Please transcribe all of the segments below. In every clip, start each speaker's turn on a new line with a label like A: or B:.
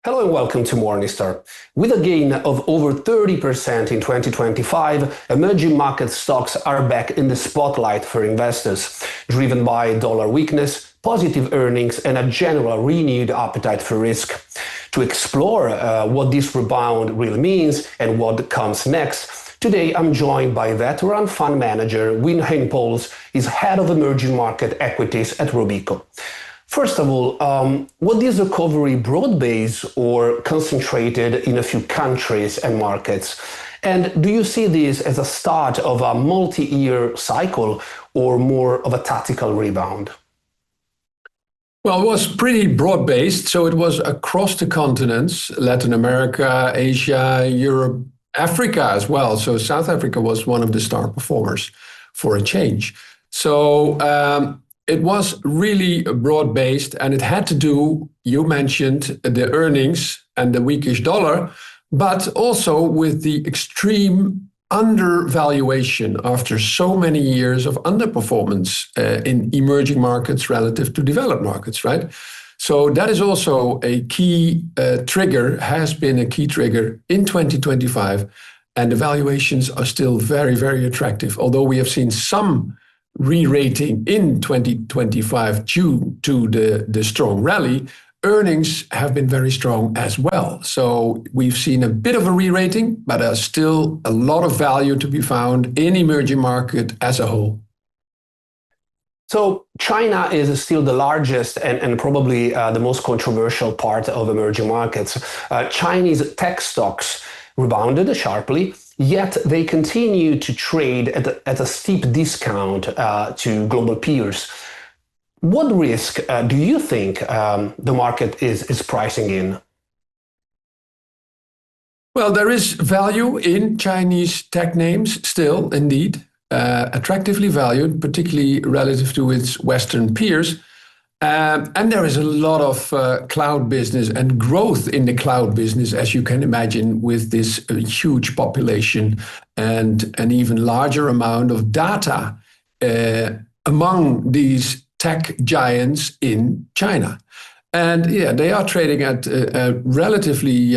A: Hello and welcome to Morningstar. With a gain of over 30% in 2025, emerging market stocks are back in the spotlight for investors, driven by dollar weakness, positive earnings, and a general renewed appetite for risk. To explore what this rebound really means and what comes next, today I'm joined by veteran fund manager Wim-Hein Pals, is head of emerging market equities at Robeco. First of all, was this recovery broad-based or concentrated in a few countries and markets? And do you see this as a start of a multi-year cycle or more of a tactical rebound?
B: Well, it was pretty broad-based, so it was across the continents, Latin America, Asia, Europe, Africa as well. So South Africa was one of the star performers for a change. So it was really broad-based, and it had to do, you mentioned, the earnings and the weakish dollar, but also with the extreme undervaluation after so many years of underperformance in emerging markets relative to developed markets, right? So that is also a key trigger, has been a key trigger in 2025, and the valuations are still very, very attractive. Although we have seen some re-rating in 2025 due to the strong rally, earnings have been very strong as well. So we've seen a bit of a re-rating, but there's still a lot of value to be found in emerging market as a whole.
A: So China is still the largest and probably the most controversial part of emerging markets. Chinese tech stocks rebounded sharply, yet they continue to trade at a steep discount to global peers. What risk do you think the market is pricing in?
B: Well, there is value in Chinese tech names still, indeed, attractively valued, particularly relative to its Western peers. And there is a lot of cloud business and growth in the cloud business, as you can imagine, with this huge population and an even larger amount of data among these tech giants in China. And yeah, they are trading at relatively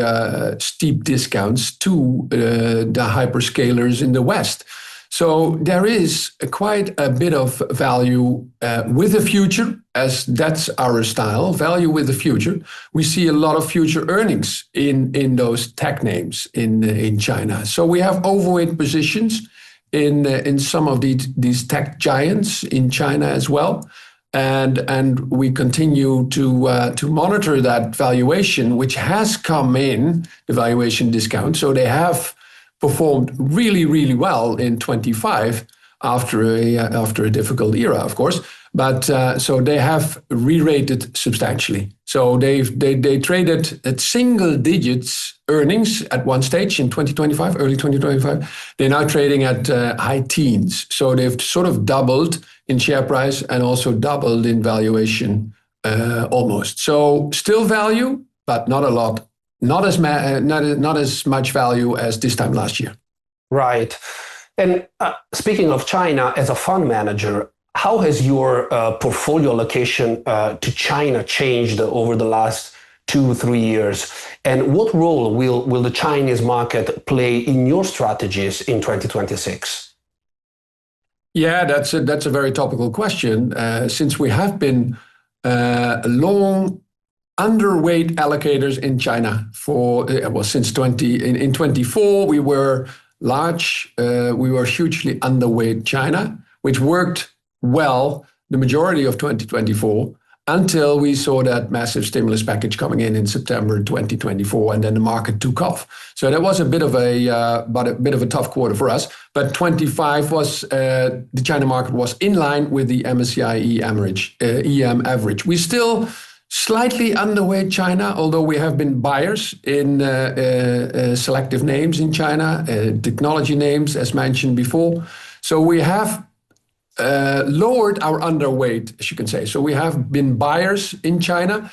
B: steep discounts to the hyperscalers in the West. So there is quite a bit of value with the future, as that's our style, value with the future. We see a lot of future earnings in those tech names in China. So we have overweight positions in some of these tech giants in China as well. And we continue to monitor that valuation, which has come in, the valuation discount. So they have performed really, really well in 25 after a difficult era, of course. But so they have re-rated substantially. So they traded at single digits earnings at one stage in 2025, early 2025. They're now trading at high teens. So they've sort of doubled in share price and also doubled in valuation almost. So still value, but not a lot. Not as much value as this time last year.
A: Right. And speaking of China, as a fund manager, how has your portfolio allocation to China changed over the last 2-3 years? And what role will the Chinese market play in your strategies in 2026?
B: Yeah, that's a very topical question. Since we have been long underweight allocators in China for since 24 we were large, we were hugely underweight China, which worked well the majority of 2024 until we saw that massive stimulus package coming in September 2024, and then the market took off. So that was a bit of a tough quarter for us. But 25 was the China market was in line with the MSCI EM average. We still slightly underweight China, although we have been buyers in selective names in China, technology names, as mentioned before. So we have lowered our underweight, as you can say. So we have been buyers in China.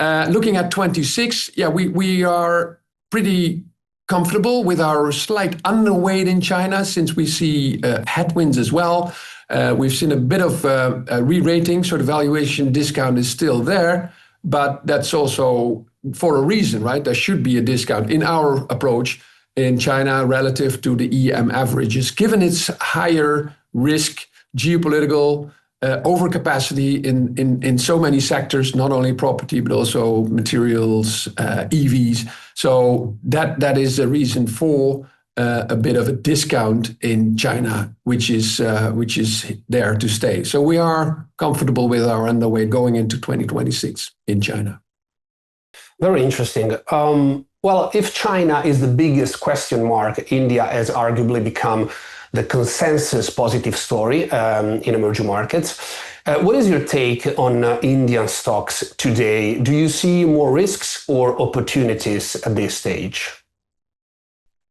B: Looking at 26, yeah, we are pretty comfortable with our slight underweight in China, since we see headwinds as well. We've seen a bit of a re-rating, so the valuation discount is still there, but that's also for a reason, right? There should be a discount in our approach in China relative to the EM averages, given its higher risk, geopolitical overcapacity in so many sectors, not only property, but also materials, EVs. So that is a reason for a bit of a discount in China, which is there to stay. So we are comfortable with our underweight going into 2026 in China.
A: Very interesting. Well, if China is the biggest question mark, India has arguably become the consensus positive story in emerging markets. What is your take on Indian stocks today? Do you see more risks or opportunities at this stage?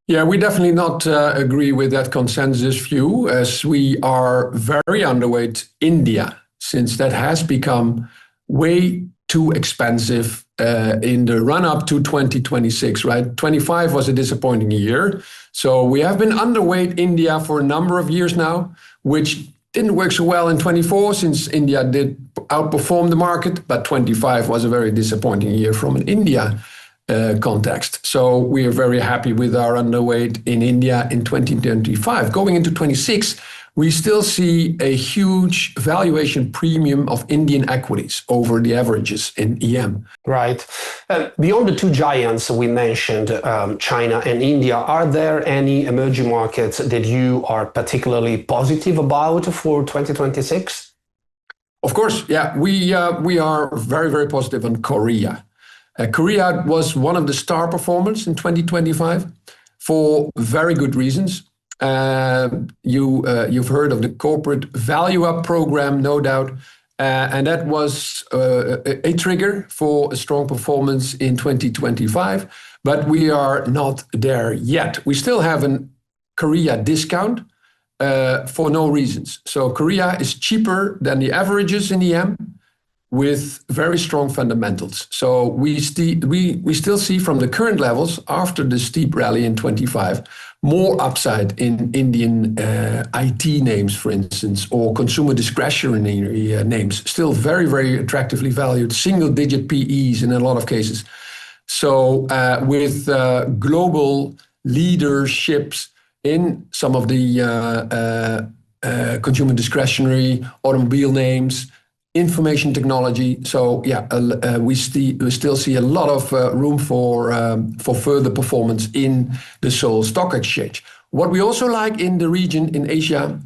B: Yeah, we definitely not agree with that consensus view, as we are very underweight India, since that has become way too expensive in the run-up to 2026, right? 25 was a disappointing year. So we have been underweight India for a number of years now, which didn't work so well in 24 since India did outperform the market, but 25 was a very disappointing year from an India context. So we are very happy with our underweight in India in 2025. Going into 26, we still see a huge valuation premium of Indian equities over the averages in EM.
A: Right. Beyond the two giants we mentioned, China and India, are there any emerging markets that you are particularly positive about for 2026?
B: Of course, yeah. We are very, very positive on Korea. Korea was one of the star performers in 2025 for very good reasons. You've heard of the corporate value up program, no doubt, and that was a trigger for a strong performance in 2025. But we are not there yet. We still have a Korea discount for no reasons. So Korea is cheaper than the averages in EM, with very strong fundamentals. So we still see from the current levels after the steep rally in 25 more upside in Indian IT names, for instance, or consumer discretionary names, still very, very attractively valued, single-digit PEs in a lot of cases. So with global leaderships in some of the consumer discretionary automobile names, information technology. So yeah, we still see a lot of room for further performance in the Seoul Stock Exchange. What we also like in the region in Asia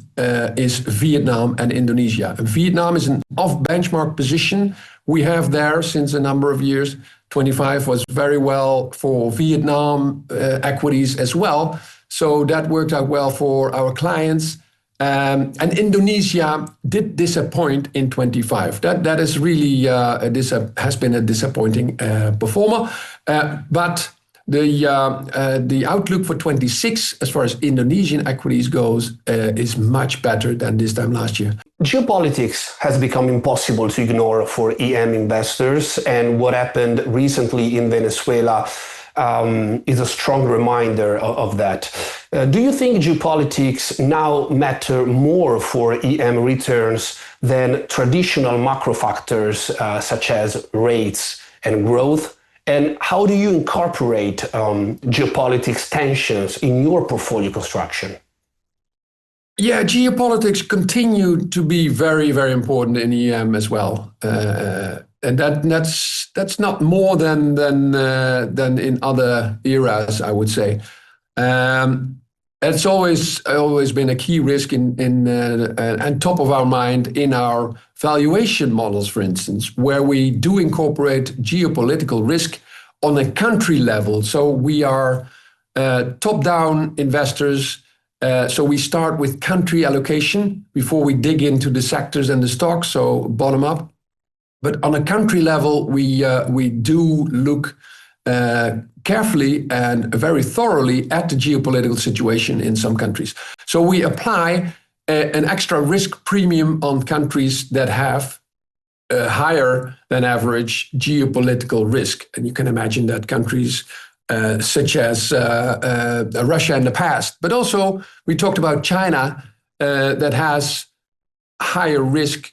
B: is Vietnam and Indonesia. Vietnam is an off-benchmark position we have there since a number of years. 25 was very well for Vietnam equities as well. So that worked out well for our clients. And Indonesia did disappoint in 25. That is really has been a disappointing performer. But the outlook for 26, as far as Indonesian equities goes, is much better than this time last year.
A: Geopolitics has become impossible to ignore for EM investors, and what happened recently in Venezuela is a strong reminder of that. Do you think geopolitics now matter more for EM returns than traditional macro factors such as rates and growth? And how do you incorporate geopolitics tensions in your portfolio construction?
B: Yeah, geopolitics continue to be very, very important in EM as well. And that's not more than in other eras, I would say. It's always been a key risk and top of our mind in our valuation models, for instance, where we do incorporate geopolitical risk on a country level. So we are top-down investors. So we start with country allocation before we dig into the sectors and the stocks, so bottom up. But on a country level, we do look carefully and very thoroughly at the geopolitical situation in some countries. So we apply an extra risk premium on countries that have higher than average geopolitical risk. And you can imagine that countries such as Russia in the past, but also we talked about China that has higher risk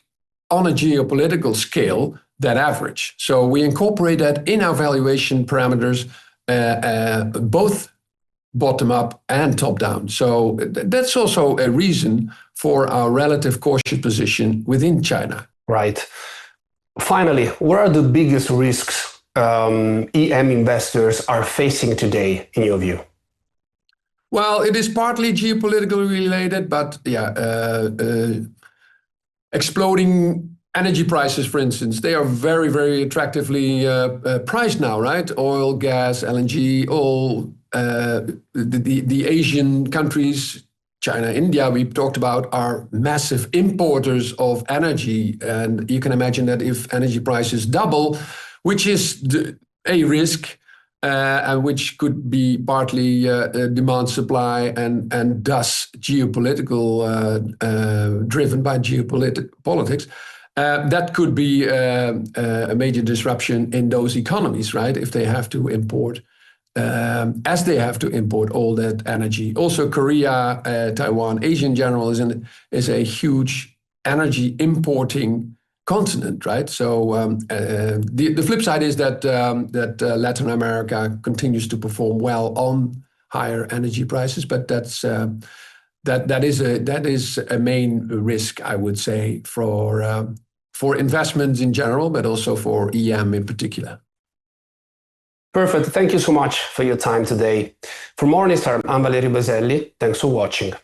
B: on a geopolitical scale that average. So we incorporate that in our valuation parameters, both bottom up and top down. So that's also a reason for our relative cautious position within China.
A: Right. Finally, what are the biggest risks EM investors are facing today, in your view?
B: Well, it is partly geopolitical related, but exploding energy prices, for instance, they are very, very attractively priced now, right? Oil, gas, LNG, all the Asian countries, China, India, we talked about, are massive importers of energy. And you can imagine that if energy prices double, which is a risk, and which could be partly demand supply and thus geopolitical, driven by geopolitics. That could be a major disruption in those economies, right? If they have to import, as they have to import all that energy. Also, Korea, Taiwan, Asia in general is a huge energy importing continent, right? So the flip side is that Latin America continues to perform well on higher energy prices, but that is a main risk, I would say, for investments in general, but also for EM in particular.
A: Perfect. Thank you so much for your time today. For Morningstar, I'm Valerio Baselli. Thanks for watching.